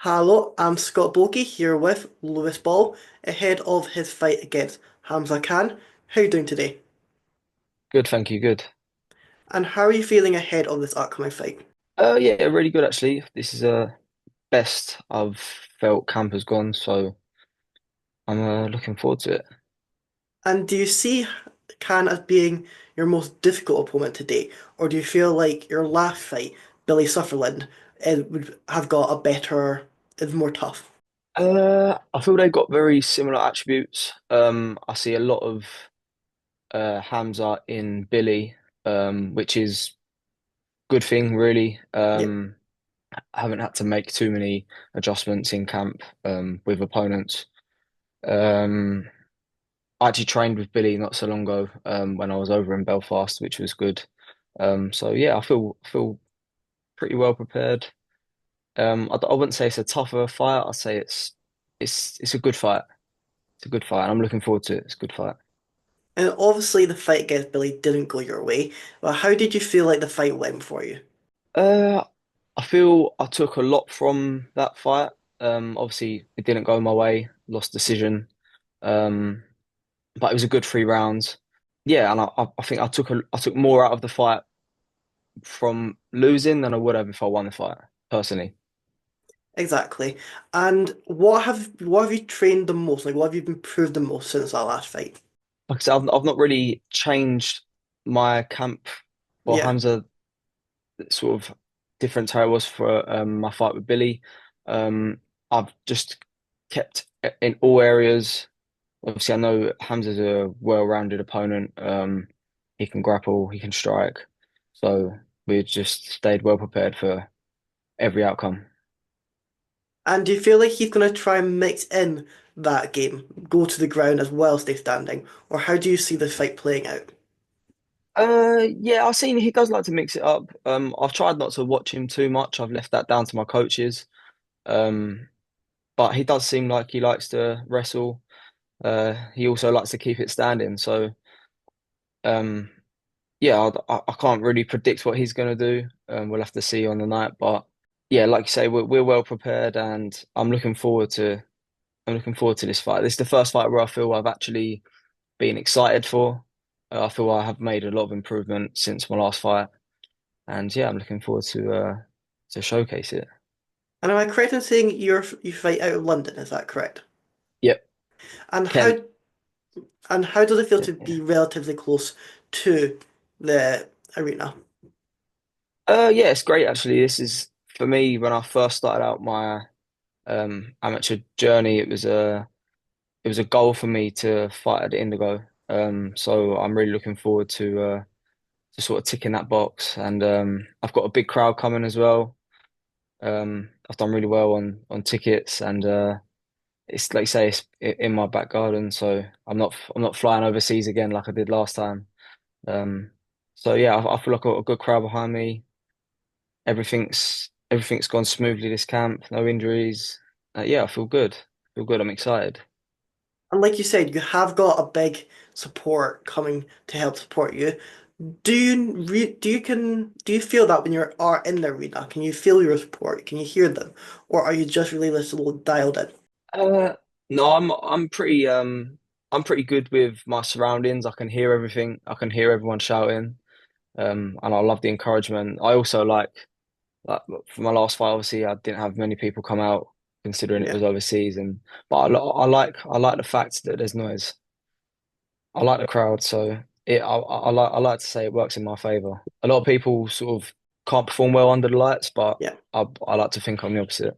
Hello, I'm Scott Bulky here with Lewis Ball ahead of his fight against Hamza Khan. How are you doing today? Good, thank you. Good. And how are you feeling ahead of this upcoming fight? Yeah, really good actually. This is best I've felt camp has gone, so I'm looking forward to it. And do you see Khan as being your most difficult opponent today? Or do you feel like your last fight, Billy Sutherland, would have got a better, is more tough? I feel they've got very similar attributes. I see a lot of Hamza in Billy, which is good thing really. Yep, I haven't had to make too many adjustments in camp with opponents. Um, I actually trained with Billy not so long ago when I was over in Belfast, which was good. So yeah, I feel pretty well prepared. I wouldn't say it's a tougher fight. I'd say it's a good fight. It's a good fight, and I'm looking forward to it. It's a good fight. and obviously the fight against Billy didn't go your way, but how did you feel like the fight went for you? Uh, I feel I took a lot from that fight. Obviously it didn't go my way, lost decision. Um, but it was a good 3 rounds. Yeah, and I think I took more out of the fight from losing than I would have if I won the fight, personally. Exactly. And what have you trained the most? Like what have you improved the most since our last fight? Like I said, I've not really changed my camp for Yeah. Hamza, sort of different to how it was for my fight with Billy. I've just kept in all areas. Obviously, I know Hamza's a well-rounded opponent. He can grapple, he can strike. So we just stayed well prepared for every outcome. And do you feel like he's gonna try and mix in that game, go to the ground as well, stay standing? Or how do you see the fight playing out? Yeah, I've seen he does like to mix it up. I've tried not to watch him too much. I've left that down to my coaches. Um, but he does seem like he likes to wrestle. He also likes to keep it standing. So, um, yeah, I can't really predict what he's going to do. We'll have to see on the night. But yeah, like you say, we're well prepared, and I'm looking forward to this fight. This is the first fight where I feel I've actually been excited for. I feel I have made a lot of improvement since my last fight, and yeah, I'm looking forward to showcase it. And am I correct in saying you fight out of London, is that correct? Yep, And Kent. how does it feel to Yeah. be relatively close to the arena? Yeah, it's great actually. This is for me when I first started out my amateur journey. It was a goal for me to fight at the Indigo. So I'm really looking forward to sort of ticking that box. And I've got a big crowd coming as well. I've done really well on tickets, and it's like you say, it's in my back garden. So I'm not flying overseas again like I did last time. Um, so yeah, I feel like I've got a good crowd behind me. Everything's gone smoothly this camp. No injuries. Yeah, I feel good. Feel good. I'm excited. And like you said, you have got a big support coming to help support you. Do you feel that when you are in the arena? Can you feel your support? Can you hear them? Or are you just really little dialed in? Uh, no, I'm pretty good with my surroundings. I can hear everything. I can hear everyone shouting. And I love the encouragement. I also like for my last fight, obviously I didn't have many people come out considering it Yeah. was overseas, and but I like the fact that there's noise. I like the crowd, so I like to say it works in my favor. A lot of people sort of can't perform well under the lights, but Yeah. I like to think I'm the opposite.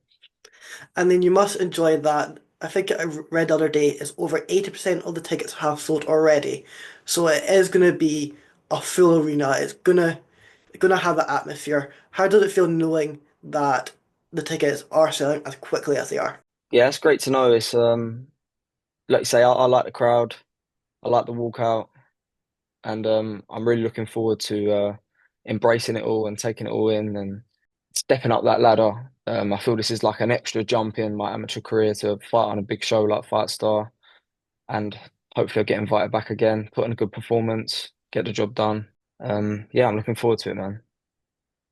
And then you must enjoy that. I think I read the other day is over 80% of the tickets have sold already. So it is gonna be a full arena. It's gonna have that atmosphere. How does it feel knowing that the tickets are selling as quickly as they are? Yeah, it's great to know. It's like you say, I like the crowd. I like the walkout, and I'm really looking forward to embracing it all and taking it all in and stepping up that ladder. I feel this is like an extra jump in my amateur career to fight on a big show like Fight Star, and hopefully I'll get invited back again, put in a good performance, get the job done. Yeah, I'm looking forward to it, man.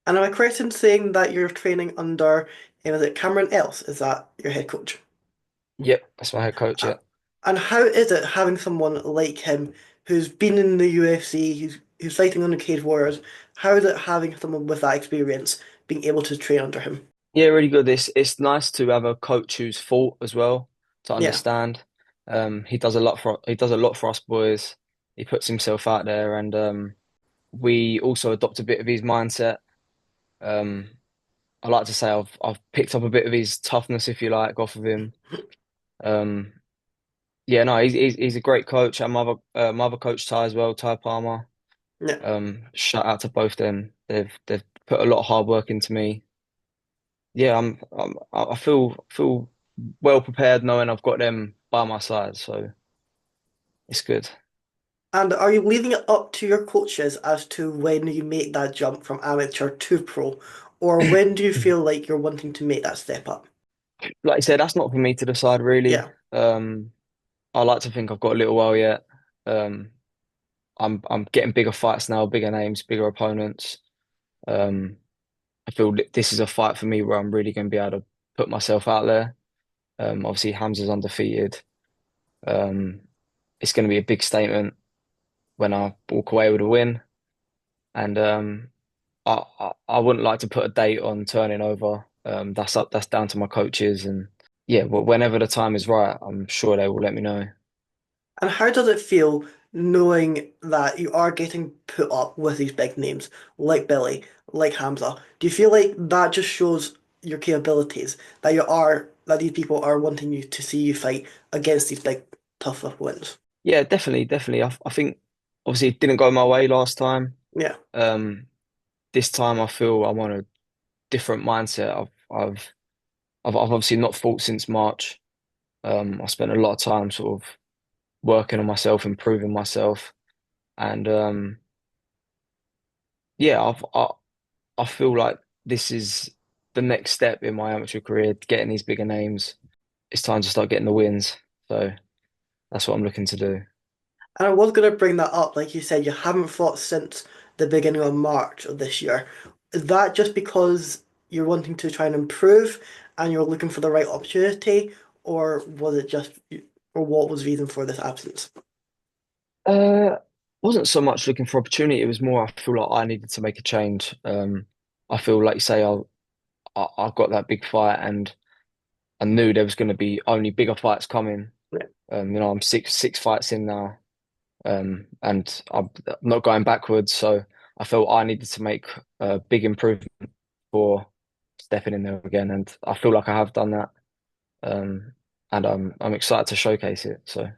And am I correct in saying that you're training under And is it Cameron Else? Is that your head coach? Yep, that's my head coach. Uh, Yeah. and how is it having someone like him who's been in the UFC, who's fighting on the Cage Warriors? How is it having someone with that experience being able to train under him? Yeah, really good. It's nice to have a coach who's fought as well to Yeah, understand. He does a lot for us boys. He puts himself out there, and we also adopt a bit of his mindset. Um, I like to say I've picked up a bit of his toughness, if you like, off of him. Um, yeah, no, he's a great coach. And my other coach Ty as well, Ty Palmer. yeah. Shout out to both them. They've put a lot of hard work into me. Yeah, I feel well prepared knowing I've got them by my side, so it's good. And are you leaving it up to your coaches as to when you make that jump from amateur to pro, or when do you feel like you're wanting to make that step up? Like I said, that's not for me to decide really. Yeah. I like to think I've got a little while yet. Um, I'm getting bigger fights now, bigger names, bigger opponents. Um, I feel that this is a fight for me where I'm really going to be able to put myself out there. Obviously Hamza's undefeated. Um, it's going to be a big statement when I walk away with a win, and I wouldn't like to put a date on turning over. That's down to my coaches, and yeah, but whenever the time is right, I'm sure they will let me know. And how does it feel knowing that you are getting put up with these big names like Billy, like Hamza? Do you feel like that just shows your capabilities, that these people are wanting you to see you fight against these big, tough opponents? Yeah, definitely. I think obviously it didn't go my way last time. Yeah. Um, this time I feel I'm on a different mindset. I've obviously not fought since March. I spent a lot of time sort of working on myself, improving myself, and yeah, I feel like this is the next step in my amateur career, getting these bigger names. It's time to start getting the wins. So that's what I'm looking to do. And I was going to bring that up, like you said, you haven't fought since the beginning of March of this year. Is that just because you're wanting to try and improve and you're looking for the right opportunity, or was it just, or what was the reason for this absence? Uh, wasn't so much looking for opportunity. It was more I feel like I needed to make a change. I feel like you say I got that big fight and I knew there was going to be only bigger fights coming. Yeah. I'm six fights in now, and I'm not going backwards. So I felt I needed to make a big improvement for stepping in there again, and I feel like I have done that. Um, and I'm excited to showcase it. So.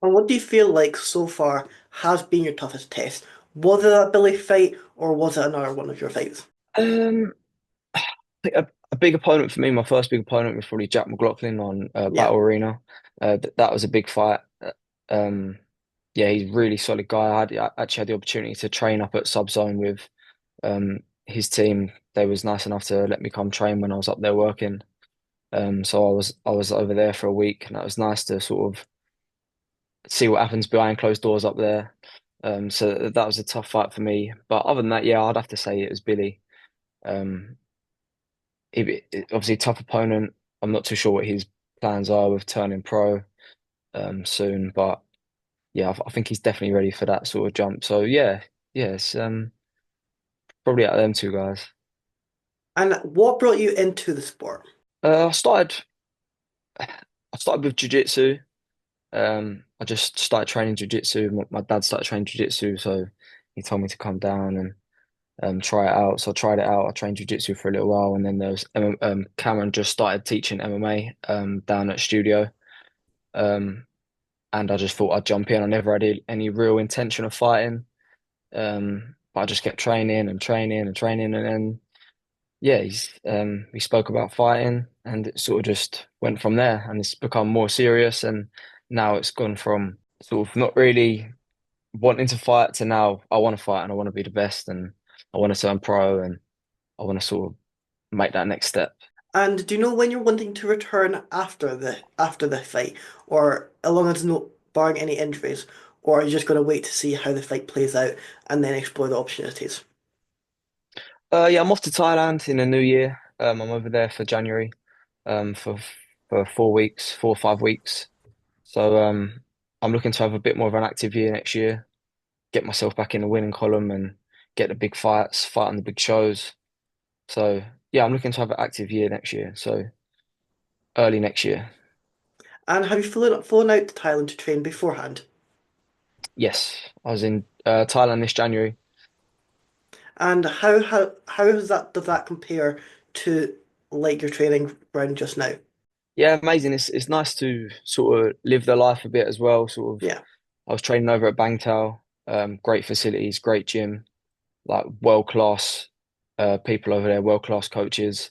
And what do you feel like so far has been your toughest test? Was it that Billy fight, or was it another one of your fights? Um, I think a big opponent for me, my first big opponent was probably Jack McLaughlin on Yeah. Battle Arena. That was a big fight. Um, yeah, he's a really solid guy. I actually had the opportunity to train up at Subzone with his team. They was nice enough to let me come train when I was up there working. So I was over there for a week, and that was nice to sort of see what happens behind closed doors up there. So that was a tough fight for me. But other than that, yeah, I'd have to say it was Billy. Um, obviously a tough opponent. I'm not too sure what his plans are with turning pro soon, but yeah, I think he's definitely ready for that sort of jump. So yeah, yes, probably out of them two guys. And what brought you into the sport? Uh, I started I started with jiu-jitsu. I just started training jiu-jitsu. My dad started training jiu-jitsu, so he told me to come down and try it out. So I tried it out. I trained jiu-jitsu for a little while, and then there was Cameron just started teaching MMA down at studio. Um, and I just thought I'd jump in. I never had any real intention of fighting. But I just kept training and training and training, and then yeah, we spoke about fighting, and it sort of just went from there, and it's become more serious, and now it's gone from sort of not really wanting to fight to now I want to fight and I want to be the best, and I want to turn pro, and I want to sort of make that next step. And do you know when you're wanting to return after the fight, or as long as no barring any injuries, or are you just going to wait to see how the fight plays out and then explore the opportunities? Yeah, I'm off to Thailand in the new year. I'm over there for January, for 4 weeks, 4 or 5 weeks. So I'm looking to have a bit more of an active year next year, get myself back in the winning column and get the big fights, fight on the big shows. So yeah, I'm looking to have an active year next year. So early next year. And have you flown out to Thailand to train beforehand? Yes, I was in Thailand this January. And how does that compare to like your training ground just now? Yeah, amazing. It's nice to sort of live the life a bit as well. Sort of, Yeah. I was training over at Bangtao, great facilities, great gym, like world class people over there, world class coaches.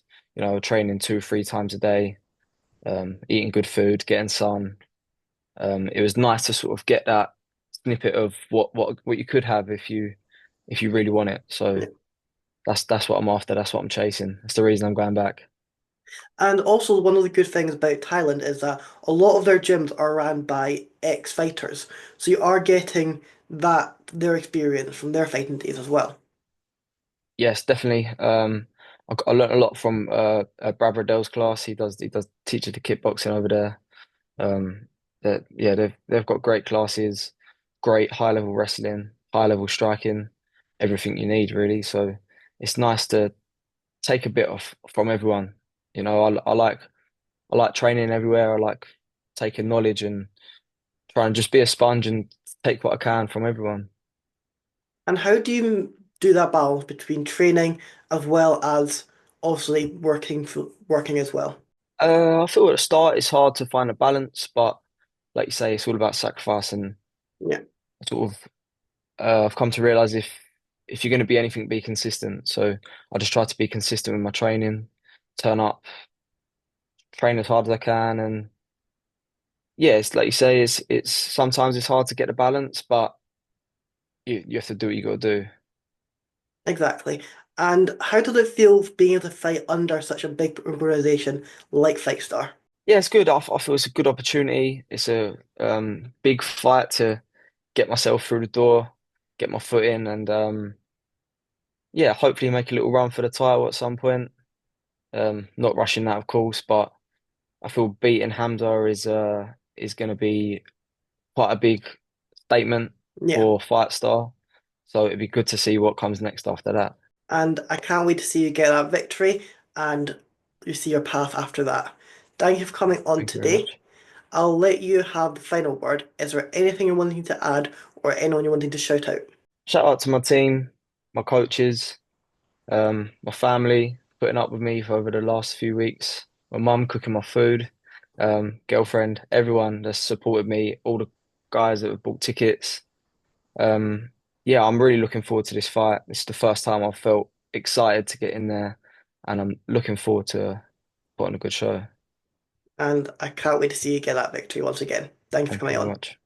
Training 2 or 3 times a day, eating good food, getting sun. It was nice to sort of get that snippet of what you could have if you really want it. So Yeah. that's what I'm after. That's what I'm chasing. That's the reason I'm going back. And also one of the good things about Thailand is that a lot of their gyms are ran by ex-fighters. So you are getting their experience from their fighting days as well. Yes, definitely. I learned a lot from Brad Riddell's class. He does teaches the kickboxing over there. That yeah, they've got great classes, great high level wrestling, high level striking, everything you need really. So it's nice to take a bit off from everyone. I like training everywhere. I like taking knowledge and try and just be a sponge and take what I can from everyone. And how do you do that balance between training as well as obviously working as well? I feel at the start it's hard to find a balance, but like you say, it's all about sacrifice and Yeah, sort of. I've come to realize if you're going to be anything, be consistent. So I just try to be consistent with my training, turn up, train as hard as I can, and yeah, it's like you say, it's sometimes it's hard to get the balance, but you have to do what you got to do. exactly. And how did it feel being able to fight under such a big organization like Fight Star? Yeah, it's good. I feel it's a good opportunity. It's a big fight to get myself through the door, get my foot in, and yeah, hopefully make a little run for the title at some point. Not rushing that, of course, but I feel beating Hamza is going to be quite a big statement Yeah. for Fight Star. So it'd be good to see what comes next after that. And I can't wait to see you get that victory and you see your path after that. Thank you for coming on Thank you very today. much. I'll let you have the final word. Is there anything you're wanting to add or anyone you're wanting to shout out? Shout out to my team, my coaches, my family putting up with me for over the last few weeks. My mum cooking my food, girlfriend, everyone that's supported me, all the guys that have bought tickets. Um, yeah, I'm really looking forward to this fight. It's the first time I've felt excited to get in there, and I'm looking forward to putting a good show. And I can't wait to see you get that victory once again. Thank you for Thank you coming very on. much.